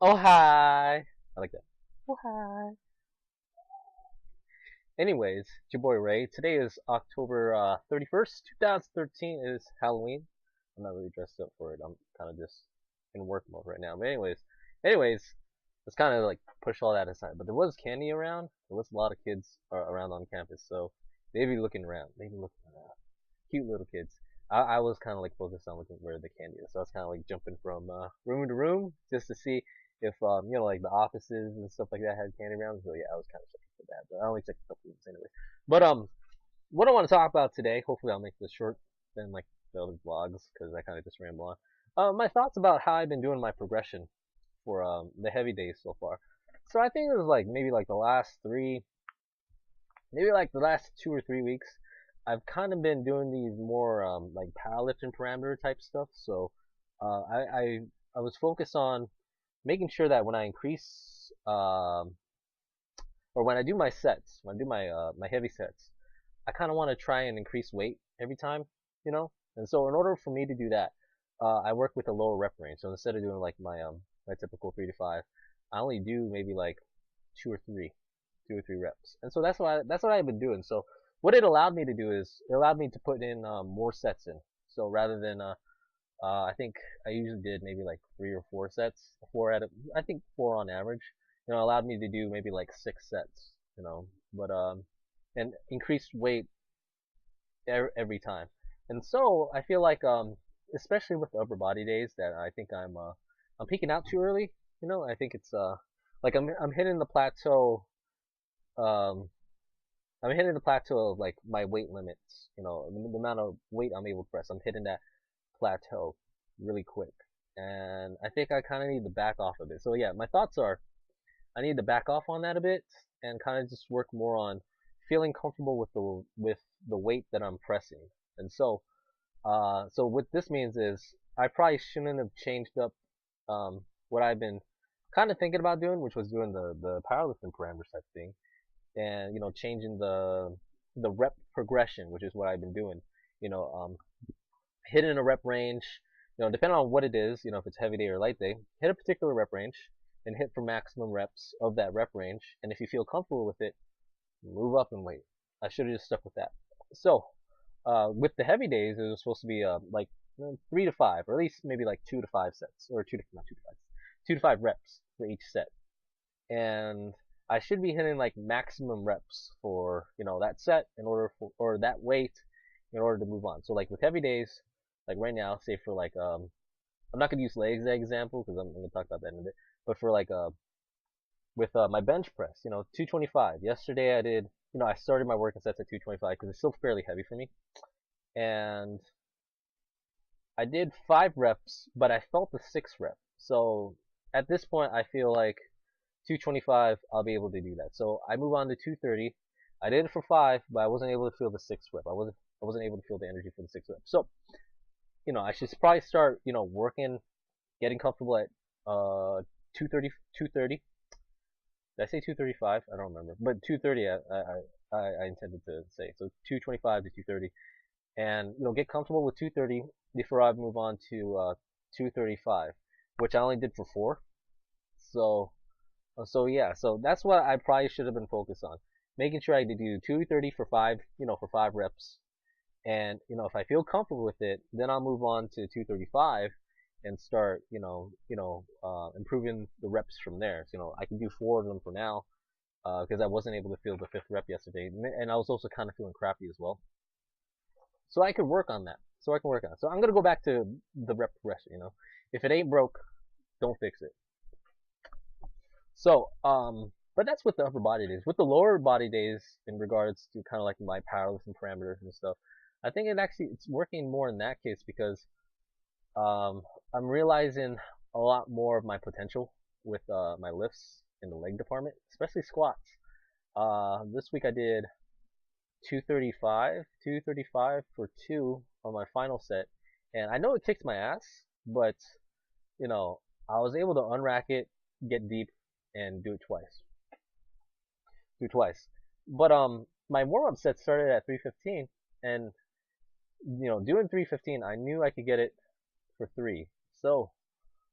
Oh hi. I like that. Oh hi. Anyways, it's your boy Ray. Today is October 31st, 2013. It is Halloween. I'm not really dressed up for it. I'm kind of just in work mode right now. But anyways, let's kind of like push all that aside. But there was candy around. There was a lot of kids around on campus, so they be looking around. They be looking around. Cute little kids. I was kind of like focused on looking where the candy is, so I was kind of like jumping from room to room just to see if like the offices and stuff like that had candy around. So yeah, I was kind of checking for that, but I only checked a couple rooms anyway. But what I want to talk about today, hopefully I'll make this short than like the other vlogs because I kind of just ramble on. My thoughts about how I've been doing my progression for the heavy days so far. So I think it was like maybe like the last three, maybe like the last 2 or 3 weeks, I've kind of been doing these more like powerlifting parameter type stuff. So I was focused on making sure that when I increase or when I do my sets, when I do my heavy sets, I kind of want to try and increase weight every time, you know. And so in order for me to do that, I work with a lower rep range. So instead of doing like my typical 3 to 5, I only do maybe like two or three, 2 or 3 reps. And so that's what I've been doing. So what it allowed me to do is it allowed me to put in more sets in. So rather than I think I usually did maybe like 3 or 4 sets, I think 4 on average. Allowed me to do maybe like 6 sets. But and increased weight every time. And so I feel like especially with the upper body days that I think I'm peaking out too early. I think it's like I'm hitting the plateau. Um, I'm hitting the plateau of like my weight limits. The amount of weight I'm able to press. I'm hitting that plateau really quick. And I think I kind of need to back off a bit. So yeah, my thoughts are I need to back off on that a bit and kind of just work more on feeling comfortable with the weight that I'm pressing. And so what this means is I probably shouldn't have changed up what I've been kind of thinking about doing, which was doing the powerlifting parameters type thing, and changing the rep progression, which is what I've been doing. You know, um, Hitting a rep range, depending on what it is, if it's heavy day or light day, hit a particular rep range and hit for maximum reps of that rep range. And if you feel comfortable with it, move up in weight. I should have just stuck with that. So, with the heavy days, it was supposed to be like 3 to 5, or at least maybe like 2 to 5 sets, or not 2 to 5, 2 to 5 reps for each set. And I should be hitting like maximum reps for that set in order for or that weight in order to move on. So like with heavy days, like right now, say for like I'm not gonna use legs as an example because I'm gonna talk about that in a bit. But for like with my bench press, 225. Yesterday I did, I started my working sets at 225 because it's still fairly heavy for me, and I did 5 reps, but I felt the 6 rep. So at this point, I feel like 225, I'll be able to do that. So I move on to 230. I did it for 5, but I wasn't able to feel the 6 rep. I wasn't able to feel the energy for the 6 rep. So I should probably start working, getting comfortable at 230, 230. Did I say 235? I don't remember, but 230. I intended to say so 225 to 230, and get comfortable with 230 before I move on to 235, which I only did for 4. So yeah, so that's what I probably should have been focused on, making sure I did do 230 for 5, for 5 reps, and if I feel comfortable with it, then I'll move on to 235 and start, improving the reps from there. So, I can do 4 of them for now, because I wasn't able to feel the 5th rep yesterday, and I was also kind of feeling crappy as well. So I could work on that. So I'm gonna go back to the rep progression. If it ain't broke, don't fix it. So, but that's with the upper body days. With the lower body days, in regards to kind of like my powerlifting parameters and stuff, I think it's working more in that case because I'm realizing a lot more of my potential with my lifts in the leg department, especially squats. This week I did 235 for 2 on my final set, and I know it kicked my ass, but you know I was able to unrack it, get deep, and do it twice. But my warm up set started at 315, and doing 315, I knew I could get it for 3. So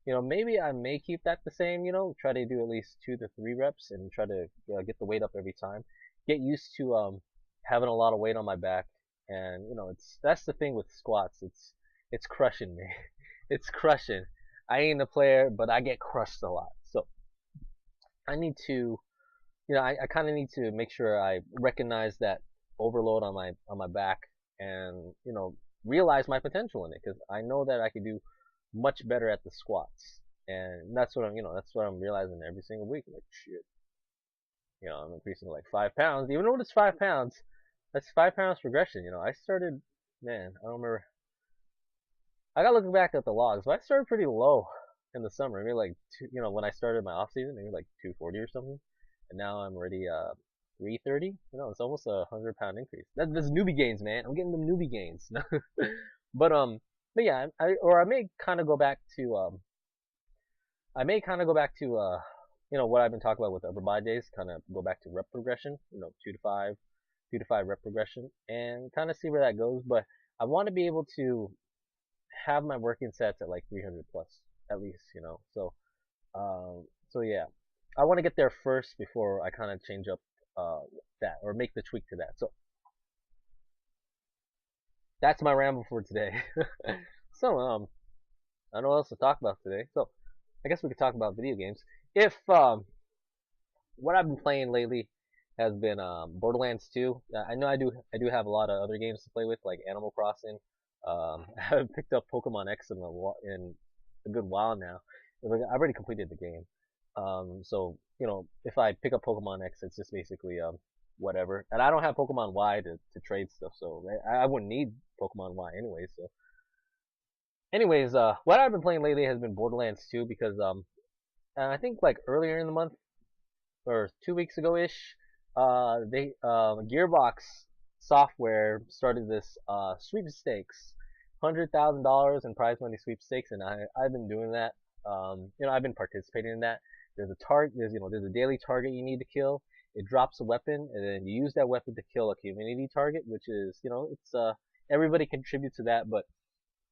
maybe I may keep that the same. Try to do at least 2 to 3 reps and try to get the weight up every time. Get used to having a lot of weight on my back, and that's the thing with squats. It's crushing me. It's crushing. I ain't a player, but I get crushed a lot. So I need to, I kind of need to make sure I recognize that overload on my back, and realize my potential in it, because I know that I could do much better at the squats, and that's what I'm realizing every single week. Like shit, I'm increasing like 5 pounds, even though it's 5 pounds. That's 5 pounds progression. I started, man, I don't remember. I gotta look back at the logs, but I started pretty low in the summer. Maybe like when I started my off season, maybe like 240 or something, and now I'm already 330. It's almost a 100 pound increase. That's newbie gains, man. I'm getting the newbie gains. but but yeah, I may kind of go back to what I've been talking about with upper body days. Kind of go back to rep progression. 2 to 5 rep progression, and kind of see where that goes. But I want to be able to have my working sets at like 300 plus at least. So yeah, I want to get there first before I kind of change up that, or make the tweak to that. So that's my ramble for today. So I don't know what else to talk about today. So I guess we could talk about video games. If what I've been playing lately has been Borderlands 2. I know I do have a lot of other games to play with, like Animal Crossing. I haven't picked up Pokemon X in a good while now. I've already completed the game. So if I pick up Pokemon X, it's just basically whatever. And I don't have Pokemon Y to trade stuff, so I wouldn't need Pokemon Y anyway. So, anyways, what I've been playing lately has been Borderlands 2, because I think like earlier in the month, or 2 weeks ago ish, they Gearbox Software started this sweepstakes, $100,000 in prize money sweepstakes, and I've been doing that. I've been participating in that. There's a target. There's a daily target you need to kill. It drops a weapon, and then you use that weapon to kill a community target, which is it's everybody contributes to that, but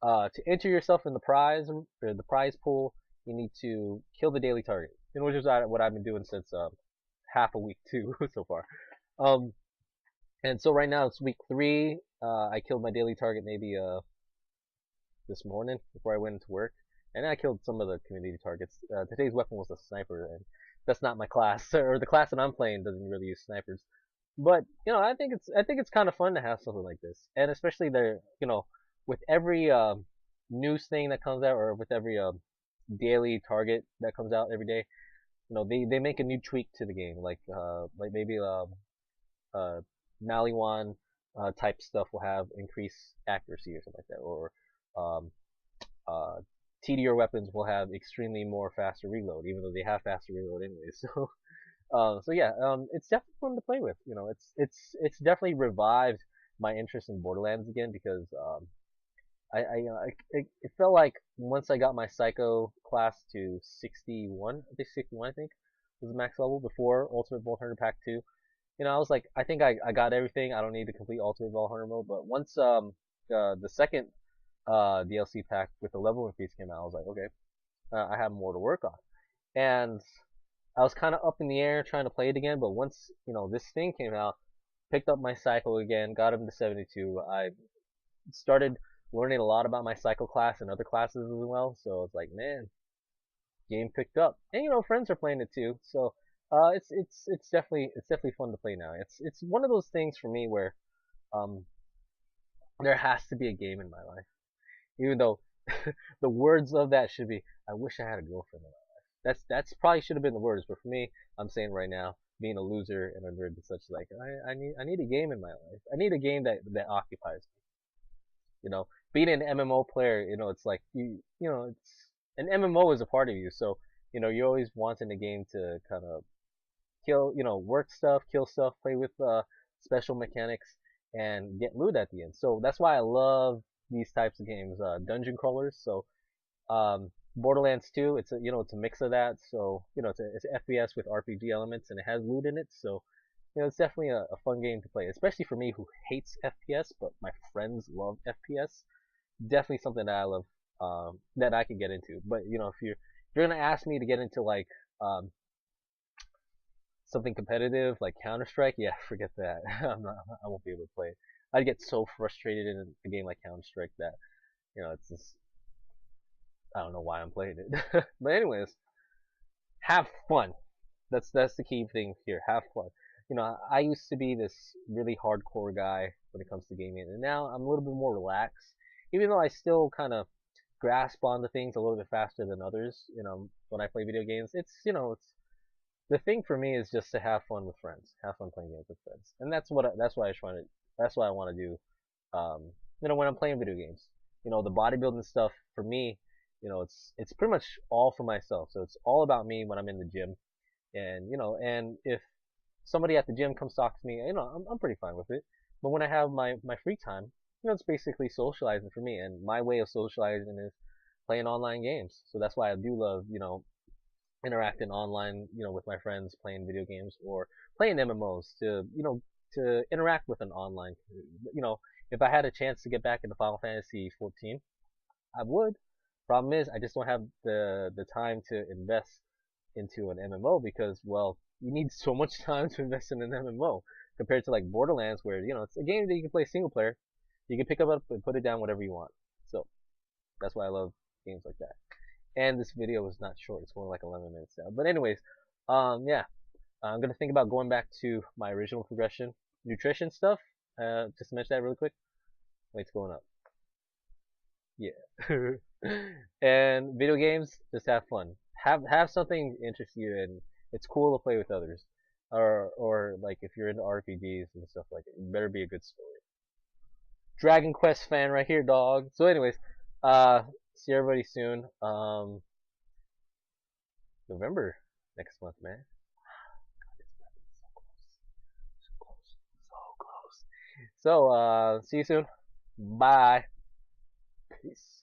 to enter yourself in the prize pool, you need to kill the daily target, which is what I've been doing since half a week too so far. Um, and so right now it's week 3. I killed my daily target maybe this morning before I went into work, and I killed some of the community targets. Today's weapon was a sniper, and that's not my class, or the class that I'm playing doesn't really use snipers. But I think it's kind of fun to have something like this, and especially with every news thing that comes out, or with every daily target that comes out every day. They make a new tweak to the game, like maybe uh Maliwan type stuff will have increased accuracy or something like that, or um uh TDR weapons will have extremely more faster reload, even though they have faster reload anyway. So yeah, it's definitely fun to play with. It's definitely revived my interest in Borderlands again, because it felt like once I got my Psycho class to 61, I think 61, I think was the max level before Ultimate Vault Hunter Pack 2. I was like, I think I got everything. I don't need to complete Ultimate Vault Hunter mode. But once the second DLC pack with the level increase came out, I was like, okay, I have more to work on. And I was kind of up in the air trying to play it again. But once this thing came out, picked up my Psycho again, got him to 72. I started learning a lot about my Psycho class and other classes as well. So it's like, man, game picked up, and friends are playing it too. So it's definitely fun to play now. It's one of those things for me where um there has to be a game in my life, even though the words of that should be, I wish I had a girlfriend in my life. That's probably should have been the words, but for me, I'm saying right now, being a loser and a nerd and such, like I need a game in my life. I need a game that occupies me. Being an MMO player, it's like it's an MMO is a part of you, so you're always wanting the game to kind of kill, work stuff, kill stuff, play with special mechanics, and get loot at the end. So that's why I love these types of games, dungeon crawlers. So Borderlands 2, it's a mix of that. So it's an FPS with RPG elements, and it has loot in it. So it's definitely a fun game to play, especially for me who hates FPS, but my friends love FPS. Definitely something that I love. that I could get into. But if you're gonna ask me to get into like um, something competitive like Counter Strike, yeah, forget that. I won't be able to play it. I'd get so frustrated in a game like Counter Strike that it's just I don't know why I'm playing it. But anyways, have fun. That's the key thing here. Have fun. I used to be this really hardcore guy when it comes to gaming, and now I'm a little bit more relaxed. Even though I still kind of grasp onto things a little bit faster than others, when I play video games, it's the thing for me is just to have fun with friends, have fun playing games with friends, and that's what I want to do. When I'm playing video games, the bodybuilding stuff for me, it's pretty much all for myself. So it's all about me when I'm in the gym, and if somebody at the gym comes talk to me, I'm pretty fine with it. But when I have my free time, it's basically socializing for me, and my way of socializing is playing online games. So that's why I do love, interacting online, with my friends, playing video games or playing MMOs to interact with an online. You know, if I had a chance to get back into Final Fantasy 14, I would. Problem is, I just don't have the time to invest into an MMO because, well, you need so much time to invest in an MMO compared to like Borderlands, where it's a game that you can play single player. You can pick up and put it down whatever you want. So that's why I love games like that. And this video is not short; it's more like 11 minutes now. But anyways, yeah, I'm gonna think about going back to my original progression, nutrition stuff. Just to mention that really quick. Weight's going up. Yeah. And video games, just have fun. Have something interest you, and it's cool to play with others. Or like if you're into RPGs and stuff like it, it better be a good story. Dragon Quest fan right here, dog. So anyways, see everybody soon. November next month, man. So close. So close. So see you soon. Bye. Peace.